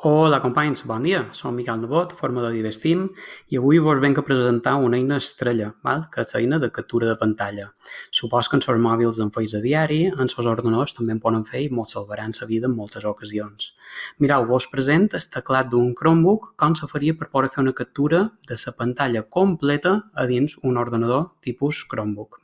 Hola companys, bon dia. Som Miquel Nebot, formador d'Ivestim, i avui vos venc a presentar una eina estrella, que és l'eina de captura de pantalla. Supos que en els mòbils en feis a diari, en els ordenadors també en poden fer i mos salvaran la vida en moltes ocasions. Mireu, vos present el teclat d'un Chromebook com se faria per poder fer una captura de la pantalla completa a dins un ordenador tipus Chromebook.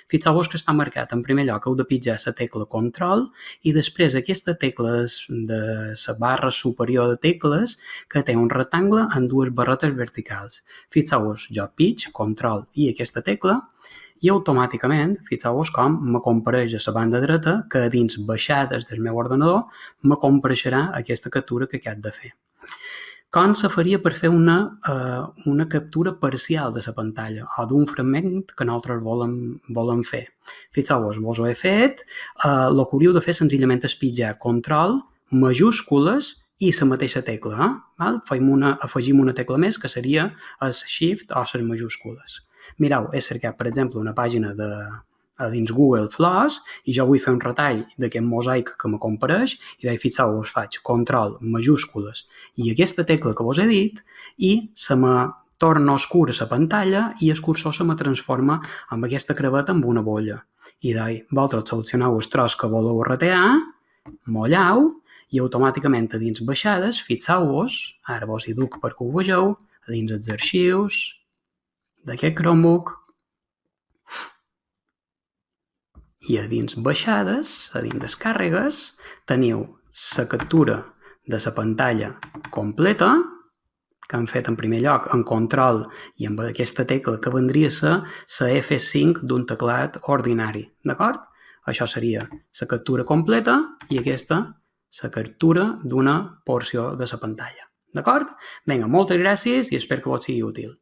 Fixeu-vos que està marcat en primer lloc heu de pitjar la tecla Control i després aquesta tecla de la barra superior de tecles que té un rectangle amb dues barretes verticals. Fixeu-vos, jo pitj, control i aquesta tecla i automàticament, fixeu-vos com m'apareix a la banda dreta que a dins baixades del meu ordenador m'apareixerà aquesta captura que he de fer. Com se faria per fer una captura parcial de la pantalla o d'un fragment que nosaltres volem fer. Fixeu-vos, vos ho he fet. El que hauríeu de fer senzillament és pitjar control, majúscules i la mateixa tecla. Afegim una tecla més que seria el shift o les majúscules. Mireu, he cercat, per exemple, una pàgina a dins Google Flors i jo vull fer un retall d'aquest mosaic que m'apareix i fixeu-vos, faig control, majúscules i aquesta tecla que vos he dit i se me torna oscura la pantalla i el cursor se me transforma amb aquesta creveta amb una bolla. I vosaltres seleccioneu el tros que voleu retear, molleu i automàticament a dins baixades, fixeu-vos, ara vos hi duc perquè ho vegeu, a dins els arxius d'aquest Chromebook i a dins baixades, a dins descàrregues, teniu la captura de la pantalla completa que hem fet en primer lloc en control i amb aquesta tecla que vendria a ser la F5 d'un teclat ordinari, d'acord? Això seria la captura completa i aquesta la captura d'una porció de la pantalla, d'acord? Vinga, moltes gràcies i espero que vos sigui útil.